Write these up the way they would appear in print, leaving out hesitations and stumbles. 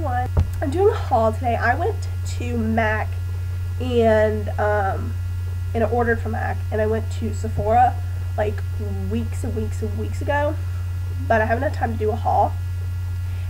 everyone. I'm doing a haul today. I went to MAC and I ordered from MAC, and I went to Sephora like weeks and weeks and weeks ago, but I haven't had time to do a haul.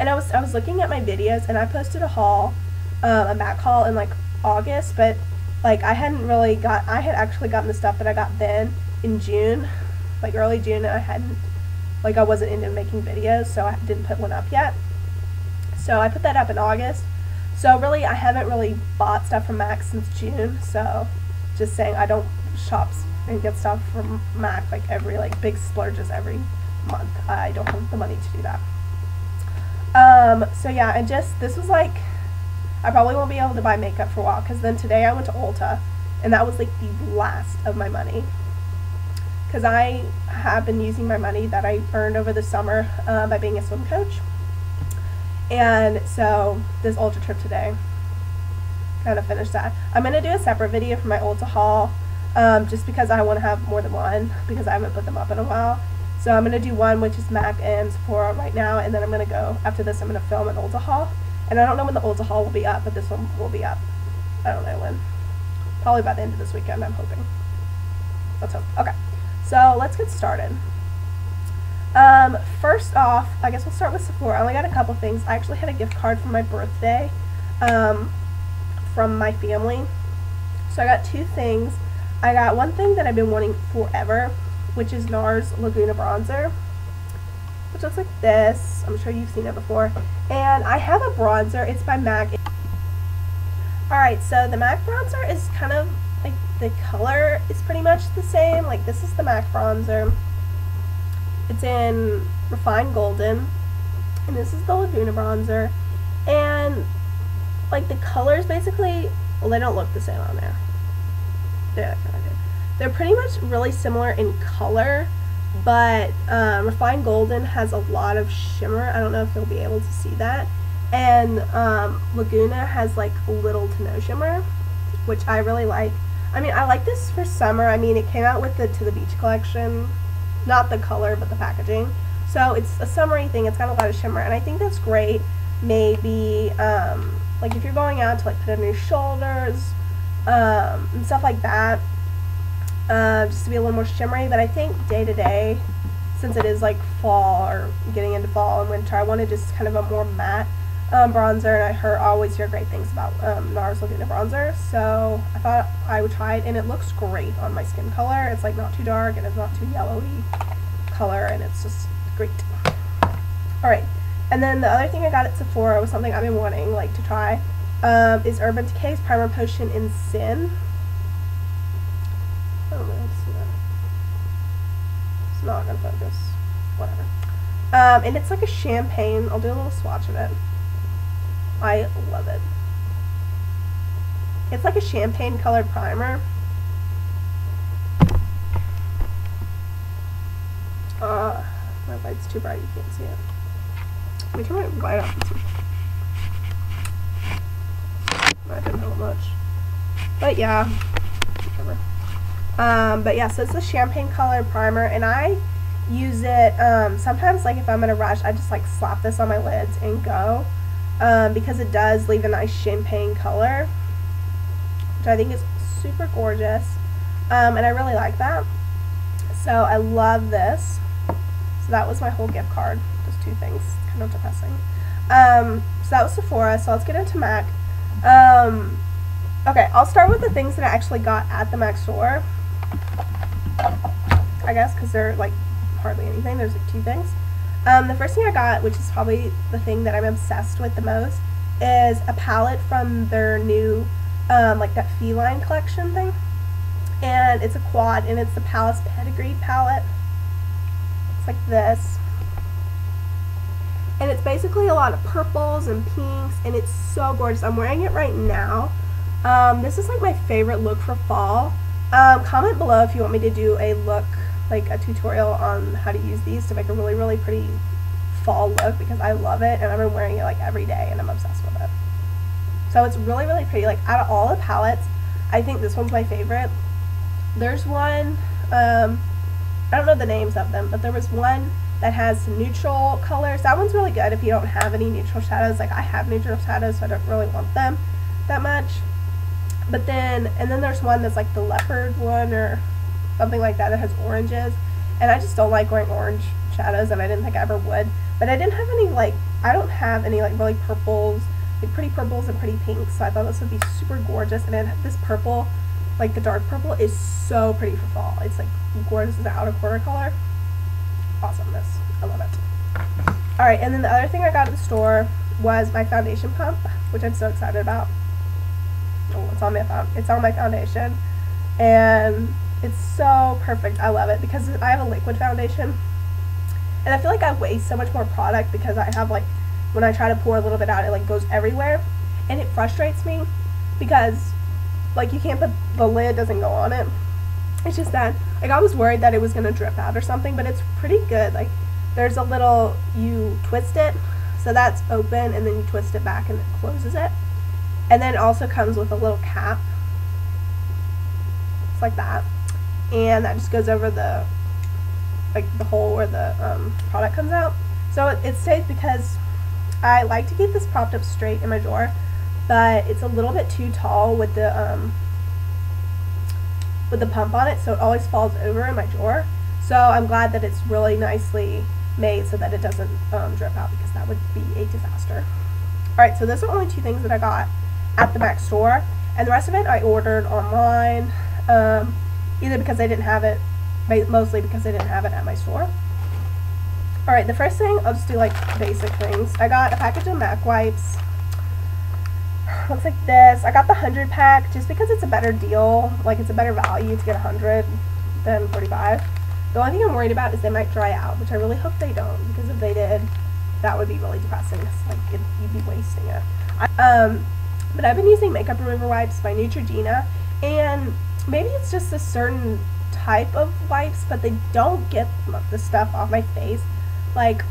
And I was looking at my videos, and I posted a haul, a MAC haul in like August, but like I had actually gotten the stuff that I got then in June, like early June, and I wasn't into making videos, so I didn't put one up yet. So I put that up in August. So really, I haven't really bought stuff from MAC since June. So just saying, I don't shop and get stuff from MAC like every big splurges every month. I don't have the money to do that. So yeah, and this was like, I probably won't be able to buy makeup for a while, because then today I went to Ulta, and that was like the last of my money, because I have been using my money that I earned over the summer by being a swim coach. And so this Ulta trip today kind of finished that. I'm going to do a separate video for my Ulta haul, just because I want to have more than one, because I haven't put them up in a while. So I'm going to do one, which is MAC and Sephora right now, and then I'm going to go, after this, I'm going to film an Ulta haul. And I don't know when the Ulta haul will be up, but this one will be up. I don't know when. Probably by the end of this weekend, I'm hoping. Let's hope. Okay, so let's get started. First off, I guess we'll start with Sephora. I only got a couple things. I actually had a gift card for my birthday from my family. So I got two things. I got one thing that I've been wanting forever, which is NARS Laguna Bronzer, which looks like this. I'm sure you've seen it before. And I have a bronzer. It's by MAC. Alright, so the MAC bronzer is kind of like, the color is pretty much the same. Like, this is the MAC bronzer. It's in Refined Golden, and this is the Laguna bronzer, and like the colors basically, well, they don't look the same on there. Yeah, kind of do. They're pretty much really similar in color, but Refined Golden has a lot of shimmer. I don't know if you'll be able to see that, and Laguna has like little to no shimmer, which I really like. I mean, I like this for summer. I mean, it came out with the To the Beach collection. Not the color, but the packaging. So it's a summery thing. It's got a lot of shimmer, and I think that's great. Maybe like if you're going out to like put it on your shoulders and stuff like that, just to be a little more shimmery. But I think day to day, since it is like fall or getting into fall and winter, I wanted just kind of a more matte bronzer, and I always hear great things about NARS Laguna bronzer, so I thought I would try it, and it looks great on my skin color. It's like not too dark, and it's not too yellowy color, and it's just great. Alright, and then the other thing I got at Sephora was something I've been wanting to try, is Urban Decay's Primer Potion in Sin. I don't know how to see that. It's not gonna focus. Whatever. And it's like a champagne. I'll do a little swatch of it. I love it. It's like a champagne colored primer. My light's too bright, you can't see it. Let me turn my light off and see. I didn't know much. But yeah, whatever. But yeah, so it's a champagne colored primer, and I use it sometimes, like if I'm in a rush, I just like slap this on my lids and go. Because it does leave a nice champagne color, which I think is super gorgeous, and I really like that. So I love this. So that was my whole gift card, just two things. It's kind of depressing. So that was Sephora. So let's get into MAC. Okay, I'll start with the things that I actually got at the MAC store, I guess, because they're like hardly anything. There's like two things. The first thing I got, which is probably the thing that I'm obsessed with the most, is a palette from their new, like that feline collection thing. And it's a quad, and it's the Palace Pedigree palette. It's like this. And it's basically a lot of purples and pinks, and it's so gorgeous. I'm wearing it right now. This is like my favorite look for fall. Comment below if you want me to do a look, like a tutorial on how to use these to make a really, really pretty fall look, because I love it, and I've been wearing it like every day, and I'm obsessed with it. So it's really, really pretty. Like, out of all the palettes, I think this one's my favorite. There's one, I don't know the names of them, but there was one that has some neutral colors. That one's really good if you don't have any neutral shadows. Like I have neutral shadows, so I don't really want them that much. But then, and then there's one that's like the leopard one or something like that has oranges. And I just don't like wearing orange shadows, and I didn't think I ever would. But I didn't have any, like, I don't have any like really purples, like pretty purples and pretty pinks, so I thought this would be super gorgeous. And then this purple, like the dark purple, is so pretty for fall. It's like gorgeous as an outer quarter color. Awesomeness. I love it. Alright, and then the other thing I got at the store was my foundation pump, which I'm so excited about. Oh, it's on my foundation. And it's so perfect. I love it because I have a liquid foundation. And I feel like I waste so much more product because I have, like, when I try to pour a little bit out, it like goes everywhere. And it frustrates me because, like, you can't put, the lid doesn't go on it. It's just that, like, I was worried that it was going to drip out or something, but it's pretty good. Like, there's a little, you twist it, so that's open, and then you twist it back and it closes it. And then it also comes with a little cap. It's like that. And that just goes over the, like, the hole where the product comes out. So it stays because I like to keep this propped up straight in my drawer, but it's a little bit too tall with the pump on it, so it always falls over in my drawer. So I'm glad that it's really nicely made so that it doesn't drip out, because that would be a disaster. Alright, so those are only two things that I got at the MAC store, and the rest of it I ordered online, either because they didn't have it, mostly because they didn't have it at my store. Alright, the first thing, I'll just do like basic things. I got a package of MAC wipes. Looks like this. I got the 100 pack just because it's a better deal. Like, it's a better value to get 100 than 45. The only thing I'm worried about is they might dry out, which I really hope they don't, because if they did, that would be really depressing. Like, you'd be wasting it. But I've been using makeup remover wipes by Neutrogena, and maybe it's just a certain type of wipes, but they don't get the stuff off my face. Like,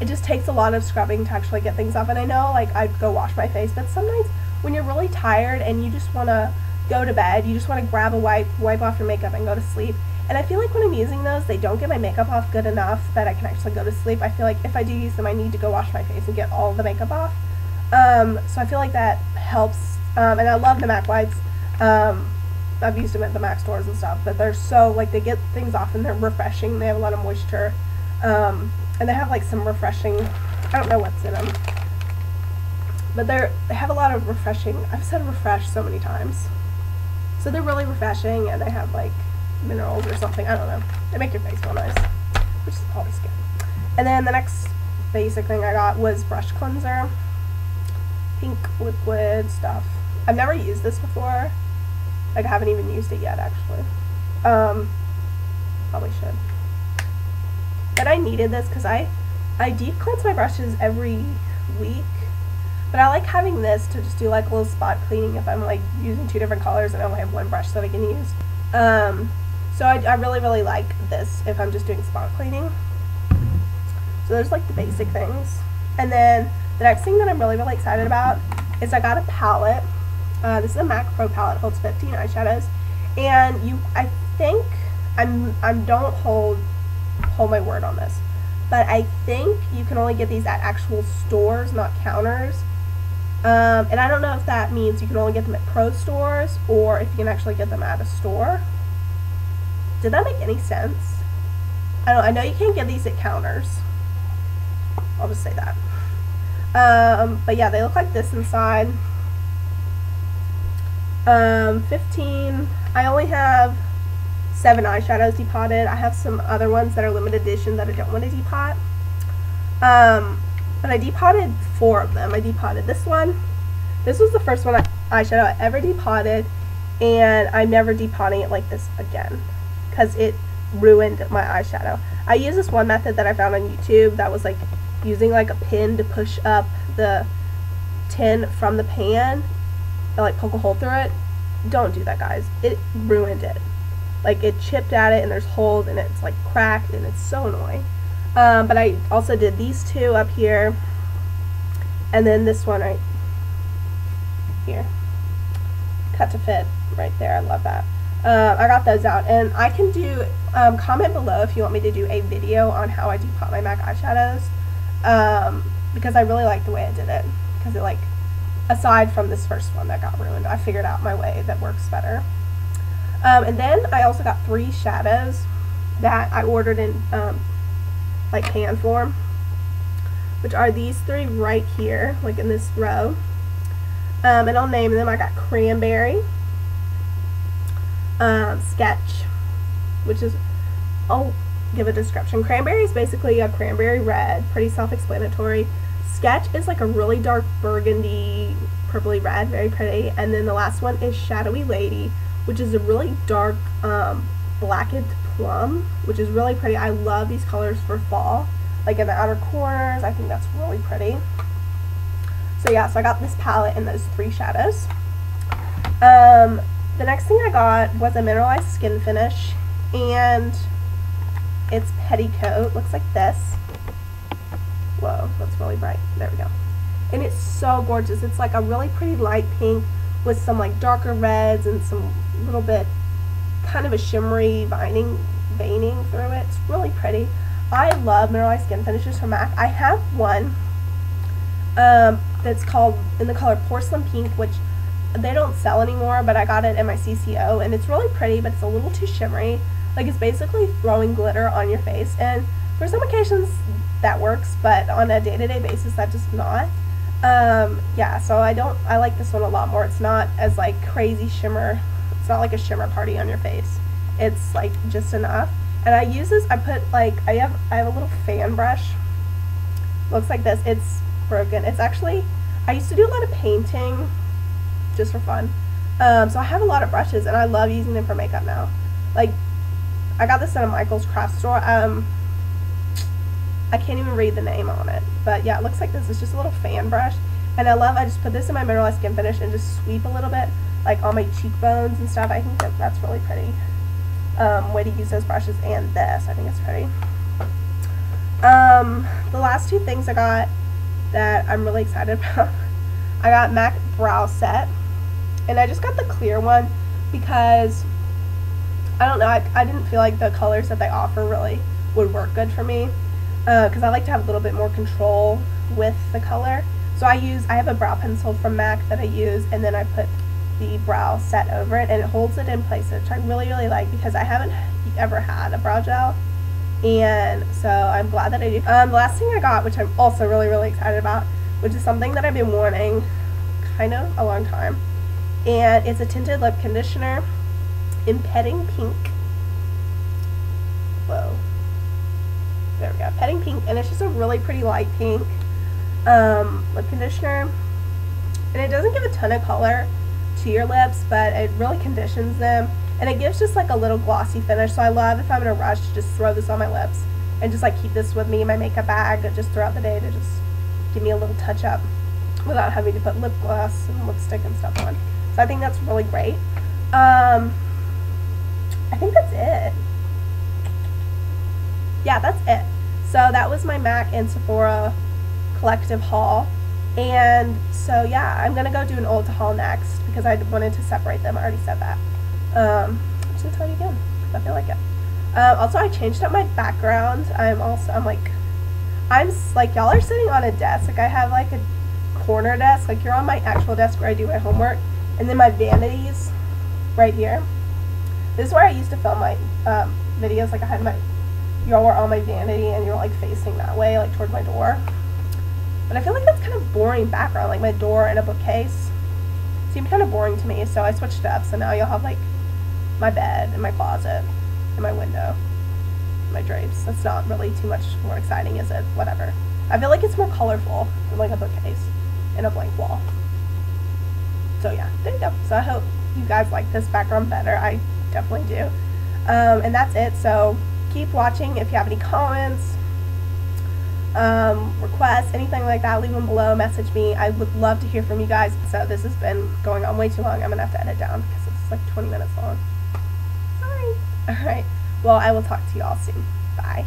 it just takes a lot of scrubbing to actually get things off. And I know, like, I'd go wash my face, but sometimes when you're really tired and you just want to go to bed, you just want to grab a wipe off your makeup and go to sleep. And I feel like when I'm using those, they don't get my makeup off good enough that I can actually go to sleep. I feel like if I do use them, I need to go wash my face and get all the makeup off. So I feel like that helps. And I love the MAC wipes. I've used them at the MAC stores and stuff, but they're so, like, they get things off and they're refreshing. They have a lot of moisture. And they have, like, some refreshing, I don't know what's in them, but they have a lot of refreshing, I've said refresh so many times. So they're really refreshing, and they have, like, minerals or something, I don't know. They make your face feel nice, which is always good. And then the next basic thing I got was brush cleanser. Pink liquid stuff. I've never used this before. Like, I haven't even used it yet, actually. Probably should. But I needed this because I deep cleanse my brushes every week. But I like having this to just do, like, a little spot cleaning if I'm, like, using two different colors and I only have one brush that I can use. So I really, really like this if I'm just doing spot cleaning. So there's, like, the basic things. And then the next thing that I'm really, really excited about is I got a palette. This is a MAC Pro palette, holds 15 eyeshadows. And I think, don't hold my word on this, but I think you can only get these at actual stores, not counters. And I don't know if that means you can only get them at pro stores or if you can actually get them at a store. Did that make any sense? I know you can't get these at counters. I'll just say that. But yeah, they look like this inside. 15. I only have 7 eyeshadows depotted. I have some other ones that are limited edition that I don't want to depot. But I depotted 4 of them. I depotted this one. This was the first one eyeshadow I ever depotted, and I'm never depotting it like this again because it ruined my eyeshadow. I used this one method that I found on YouTube that was like using like a pin to push up the tin from the pan and like poke a hole through it. Don't do that, guys. It ruined it. Like, it chipped at it and there's holes and it's like cracked and it's so annoying. But I also did these 2 up here and then this one right here. Cut to fit right there. I love that. I got those out, and I can do, comment below if you want me to do a video on how I do pot my MAC eyeshadows, because I really like the way I did it, because it, like, aside from this first one that got ruined, I figured out my way that works better. And then I also got 3 shadows that I ordered in, like, pan form, which are these 3 right here, like in this row. And I'll name them. I got Cranberry, Sketch, which is, I'll give a description. Cranberry is basically a cranberry red, pretty self-explanatory. Sketch is like a really dark burgundy, purpley red, very pretty. And then the last one is Shadowy Lady, which is a really dark, blackened plum, which is really pretty. I love these colors for fall, like in the outer corners. I think that's really pretty. So yeah, so I got this palette and those 3 shadows. The next thing I got was a mineralized skin finish, and it's Petticoat. Looks like this. Whoa, that's really bright. There we go. And it's so gorgeous. It's like a really pretty light pink with some like darker reds and some little bit kind of a shimmery veining through it. It's really pretty. I love mineralized skin finishes from MAC. I have one that's called, in the color Porcelain Pink, which they don't sell anymore, but I got it in my CCO, and it's really pretty, but it's a little too shimmery. Like, it's basically throwing glitter on your face, and for some occasions that works, but on a day-to-day basis that does not. Yeah, so I like this one a lot more. It's not as like crazy shimmer. It's not like a shimmer party on your face. It's like just enough. And I use this, I put like, I have a little fan brush. Looks like this. It's broken. It's actually, I used to do a lot of painting just for fun. So I have a lot of brushes, and I love using them for makeup now. Like, I got this at a Michael's craft store. I can't even read the name on it, but yeah, it looks like this. It's just a little fan brush, and I just put this in my mineralized skin finish and just sweep a little bit, like on my cheekbones and stuff. I think that's really pretty way to use those brushes, and this, I think it's pretty. The last 2 things I got that I'm really excited about, I got MAC Brow Set, and I just got the clear one because, I don't know, I didn't feel like the colors that they offer really would work good for me, because I like to have a little bit more control with the color. So I have a brow pencil from MAC that I use, and then I put the brow set over it, and it holds it in place, which I really, really like, because I haven't ever had a brow gel, and so I'm glad that I do. The last thing I got, which I'm also really, really excited about, which is something that I've been wanting kind of a long time, and it's a tinted lip conditioner in Petting Pink. Whoa. There we go. Petting Pink, and it's just a really pretty light pink lip conditioner, and it doesn't give a ton of color to your lips, but it really conditions them, and it gives just like a little glossy finish. So I love, if I'm in a rush, to just throw this on my lips and just like keep this with me in my makeup bag just throughout the day to just give me a little touch up without having to put lip gloss and lipstick and stuff on. So I think that's really great. I think that's it. Yeah, that's it. So that was my MAC and Sephora collective haul. And so yeah, I'm gonna go do an Ulta haul next because I wanted to separate them. I already said that. I'm just gonna tell you again because I feel like it. Also, I changed up my background. I'm like y'all are sitting on a desk. Like, I have like a corner desk. Like, you're on my actual desk where I do my homework, and then my vanities right here. This is where I used to film my videos. Like, I had y'all were on my vanity, and you're like facing that way, like toward my door. But I feel like that's kind of boring background, like my door and a bookcase. Seemed kind of boring to me, so I switched it up. So now you'll have like my bed and my closet and my window, my drapes. That's not really too much more exciting, is it? Whatever. I feel like it's more colorful than like a bookcase and a blank wall. So yeah, there you go. So I hope you guys like this background better. I definitely do. And that's it. So keep watching. If you have any comments, requests, anything like that, leave them below, message me. I would love to hear from you guys. So this has been going on way too long. I'm gonna have to edit down because it's like 20 minutes long. Sorry. Alright, well, I will talk to you all soon. Bye.